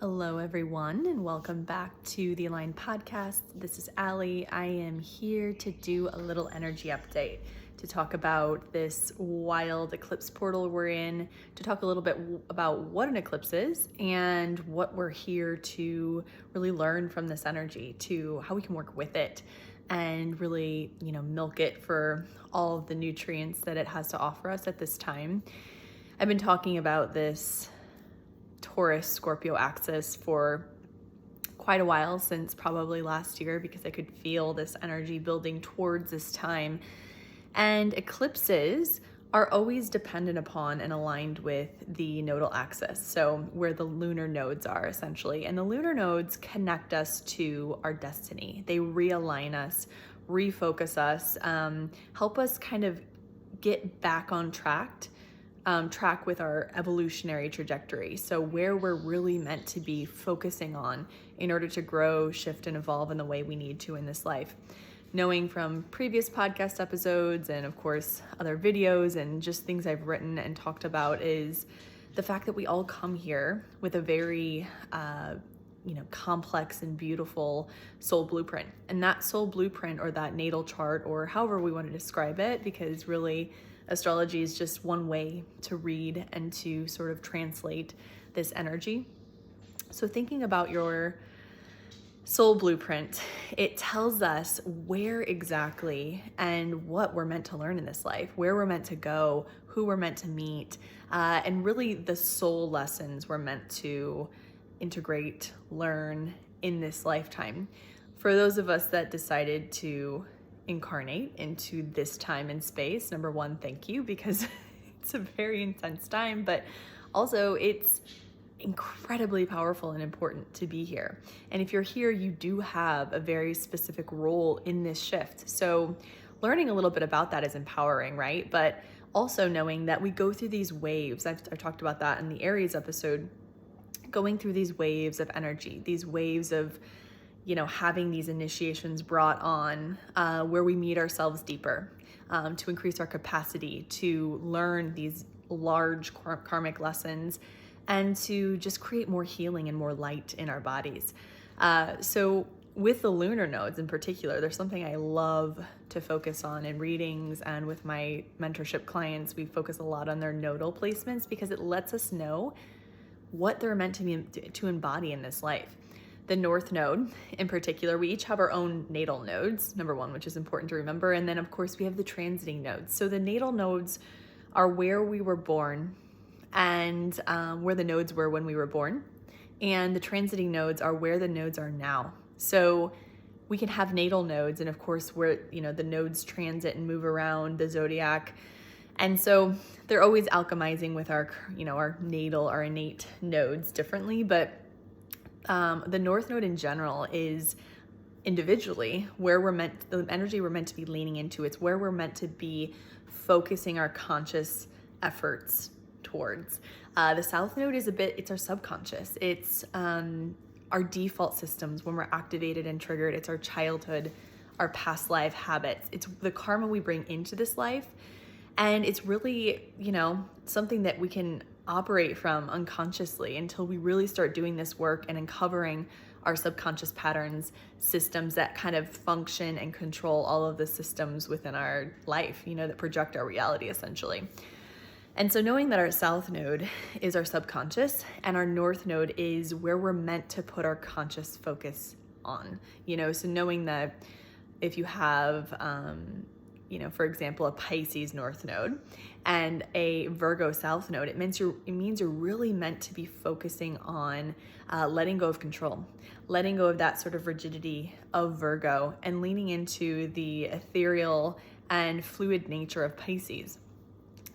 Hello, everyone, and welcome back to the Aligned Podcast. This is Allie. I am here to do a little energy update, to talk about this wild eclipse portal we're in, to talk a little bit about what an eclipse is and what we're here to really learn from this energy, to how we can work with it and really, milk it for all of the nutrients that it has to offer us at this time. I've been talking about this Taurus Scorpio axis for quite a while, since probably last year, because I could feel this energy building towards this time. And eclipses are always dependent upon and aligned with the nodal axis, so where the lunar nodes are essentially. And the lunar nodes connect us to our destiny. They realign us, refocus us, help us kind of get back on track with our evolutionary trajectory. So where we're really meant to be focusing on in order to grow, shift, and evolve in the way we need to in this life. Knowing from previous podcast episodes and of course other videos and just things I've written and talked about is the fact that we all come here with a very complex and beautiful soul blueprint. And that soul blueprint, or that natal chart, or however we want to describe it, because really astrology is just one way to read and to sort of translate this energy. So thinking about your soul blueprint, it tells us where exactly and what we're meant to learn in this life, where we're meant to go, who we're meant to meet, and really the soul lessons we're meant to integrate, learn in this lifetime. For those of us that decided to incarnate into this time and space, number one, thank you, because it's a very intense time, but also it's incredibly powerful and important to be here. And if you're here, you do have a very specific role in this shift. So learning a little bit about that is empowering, right? But also knowing that we go through these waves. I've talked about that in the Aries episode, going through these waves of energy, these waves of having these initiations brought on where we meet ourselves deeper, to increase our capacity to learn these large karmic lessons and to just create more healing and more light in our bodies. So with the lunar nodes in particular, there's something I love to focus on in readings, and with my mentorship clients, we focus a lot on their nodal placements because it lets us know what they're meant to embody in this life. The North Node in particular, we each have our own natal nodes, number one, which is important to remember. And then of course we have the transiting nodes. So the natal nodes are where we were born and where the nodes were when we were born. And the transiting nodes are where the nodes are now. So we can have natal nodes, and of course where, the nodes transit and move around the zodiac. And so they're always alchemizing with our natal, our innate nodes differently, but the North Node in general is individually where the energy we're meant to be leaning into. It's where we're meant to be focusing our conscious efforts towards. The South Node is it's our subconscious. It's our default systems when we're activated and triggered. It's our childhood, our past life habits. It's the karma we bring into this life. And it's really, something that we can operate from unconsciously until we really start doing this work and uncovering our subconscious patterns, systems that kind of function and control all of the systems within our life, that project our reality essentially. And so knowing that our South Node is our subconscious and our North Node is where we're meant to put our conscious focus on, so knowing that if you have, for example, a Pisces North Node and a Virgo South Node, it means you're really meant to be focusing on letting go of control, letting go of that sort of rigidity of Virgo, and leaning into the ethereal and fluid nature of Pisces,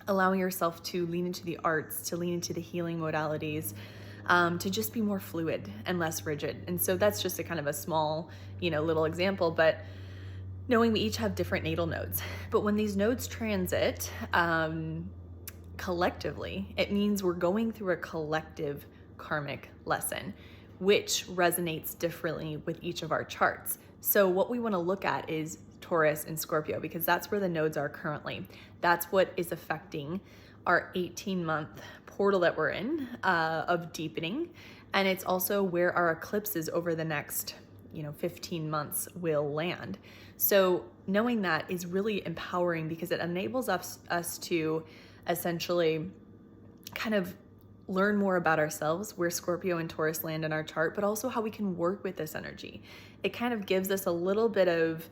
allowing yourself to lean into the arts, to lean into the healing modalities, to just be more fluid and less rigid. And so that's just a kind of a small, little example, but knowing we each have different natal nodes. But when these nodes transit collectively, it means we're going through a collective karmic lesson, which resonates differently with each of our charts. So what we want to look at is Taurus and Scorpio, because that's where the nodes are currently. That's what is affecting our 18-month portal that we're in of deepening. And it's also where our eclipses over the next 15 months will land. So knowing that is really empowering because it enables us to essentially kind of learn more about ourselves, where Scorpio and Taurus land in our chart, but also how we can work with this energy. It kind of gives us a little bit of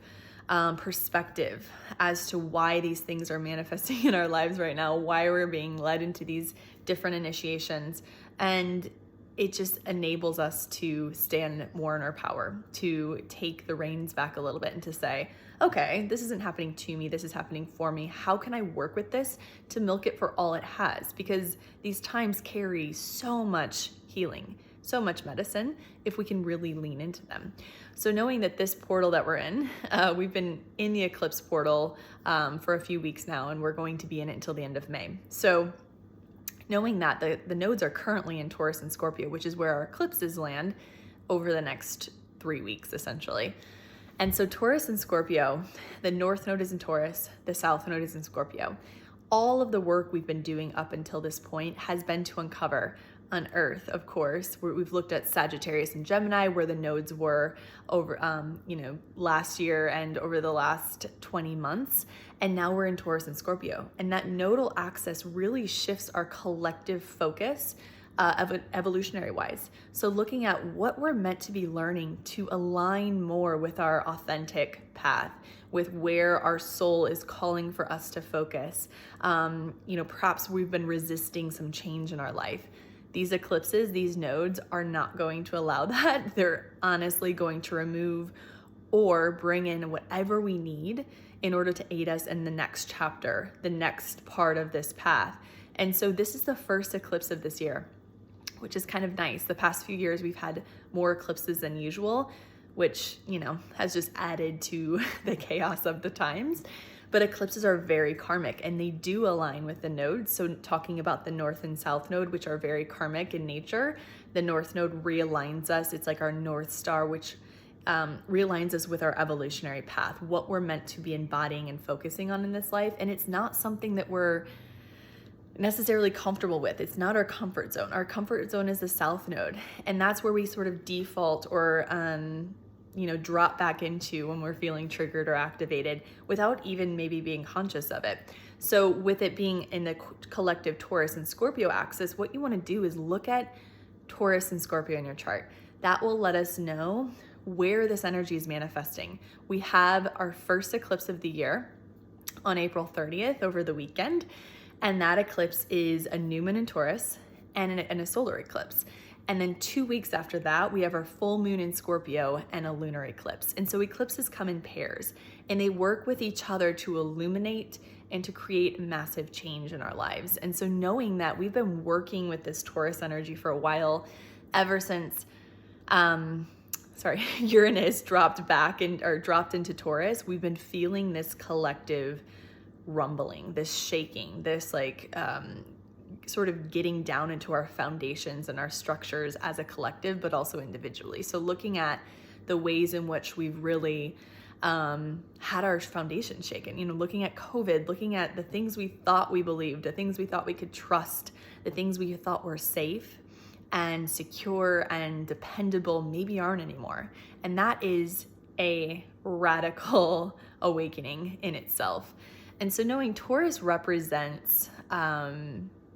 perspective as to why these things are manifesting in our lives right now, why we're being led into these different initiations. And it just enables us to stand more in our power, to take the reins back a little bit and to say, okay, this isn't happening to me, this is happening for me. How can I work with this to milk it for all it has? Because these times carry so much healing, so much medicine, if we can really lean into them. So knowing that this portal that we're in, we've been in the eclipse portal for a few weeks now, and we're going to be in it until the end of May. So knowing that the nodes are currently in Taurus and Scorpio, which is where our eclipses land over the next 3 weeks, essentially. And so Taurus and Scorpio, the North Node is in Taurus, the South Node is in Scorpio. All of the work we've been doing up until this point has been to uncover, unearth, of course, where we've looked at Sagittarius and Gemini, where the nodes were over, last year and over the last 20 months. And now we're in Taurus and Scorpio. And that nodal axis really shifts our collective focus evolutionary wise. So looking at what we're meant to be learning to align more with our authentic path, with where our soul is calling for us to focus. Perhaps we've been resisting some change in our life. These eclipses, these nodes are not going to allow that. They're honestly going to remove or bring in whatever we need in order to aid us in the next chapter, the next part of this path. And so this is the first eclipse of this year, which is kind of nice. The past few years, we've had more eclipses than usual, which, has just added to the chaos of the times. But eclipses are very karmic and they do align with the nodes. So talking about the North and South Node, which are very karmic in nature, the North Node realigns us. It's like our North Star, which realigns us with our evolutionary path, what we're meant to be embodying and focusing on in this life. And it's not something that we're necessarily comfortable with. It's not our comfort zone. Our comfort zone is the South Node. And that's where we sort of default or drop back into when we're feeling triggered or activated without even maybe being conscious of it. So with it being in the collective Taurus and Scorpio axis, what you want to do is look at Taurus and Scorpio in your chart. That will let us know where this energy is manifesting. We have our first eclipse of the year on April 30th over the weekend, and that eclipse is a new moon in Taurus and a solar eclipse. And then 2 weeks after that, we have our full moon in Scorpio and a lunar eclipse. And so eclipses come in pairs and they work with each other to illuminate and to create massive change in our lives. And so knowing that we've been working with this Taurus energy for a while, ever since Uranus dropped into Taurus, we've been feeling this collective rumbling, this shaking, this sort of getting down into our foundations and our structures as a collective, but also individually. So looking at the ways in which we've really had our foundation shaken, looking at COVID, looking at the things we thought we believed, the things we thought we could trust, the things we thought were safe and secure and dependable maybe aren't anymore. And that is a radical awakening in itself. And so knowing Taurus represents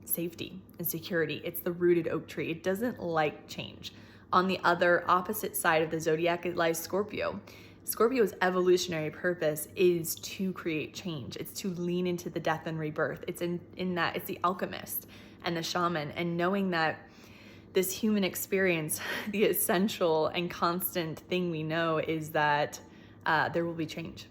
safety and security. It's the rooted oak tree. It doesn't like change. On the other opposite side of the zodiac, it lies Scorpio. Scorpio's evolutionary purpose is to create change. It's to lean into the death and rebirth. It's in that, it's the alchemist and the shaman. And knowing that this human experience, the essential and constant thing we know is that there will be change.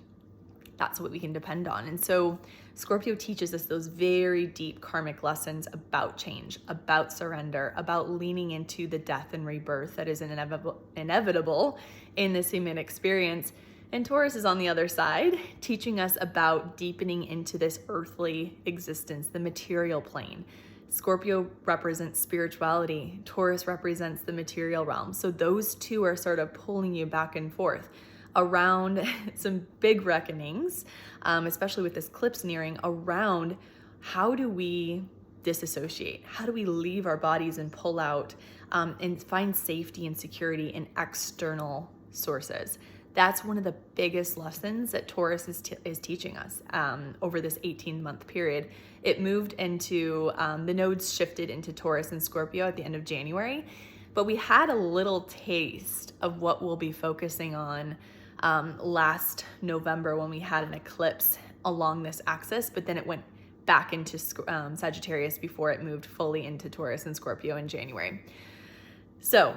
That's what we can depend on. And so Scorpio teaches us those very deep karmic lessons about change, about surrender, about leaning into the death and rebirth that is inevitable in this human experience. And Taurus is on the other side, teaching us about deepening into this earthly existence, the material plane. Scorpio represents spirituality. Taurus represents the material realm. So those two are sort of pulling you back and forth around some big reckonings, especially with this eclipse nearing, around how do we disassociate? How do we leave our bodies and pull out and find safety and security in external sources? That's one of the biggest lessons that Taurus is teaching us over this 18-month period. It moved into, the nodes shifted into Taurus and Scorpio at the end of January, but we had a little taste of what we'll be focusing on last November when we had an eclipse along this axis, but then it went back into Sagittarius before it moved fully into Taurus and Scorpio in January. So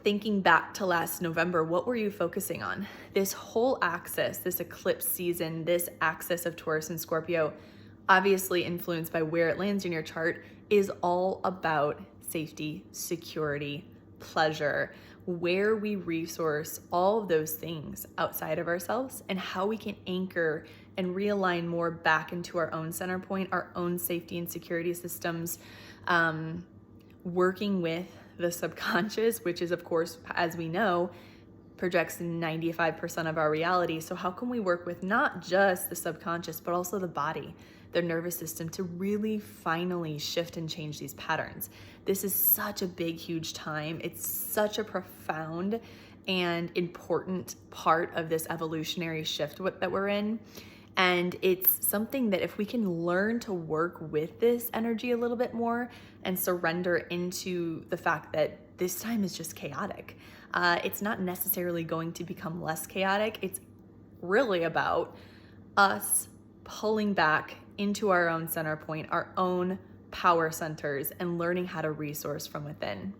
thinking back to last November, what were you focusing on? This whole axis, this eclipse season, this axis of Taurus and Scorpio, obviously influenced by where it lands in your chart, is all about safety, security, pleasure, where we resource all of those things outside of ourselves and how we can anchor and realign more back into our own center point, our own safety and security systems, working with the subconscious, which is, of course, as we know, projects 95% of our reality. So how can we work with not just the subconscious, but also the body, the nervous system, to really finally shift and change these patterns? This is such a big, huge time. It's such a profound and important part of this evolutionary shift that we're in. And it's something that if we can learn to work with this energy a little bit more and surrender into the fact that this time is just chaotic, it's not necessarily going to become less chaotic. It's really about us pulling back into our own center point, our own power centers, and learning how to resource from within.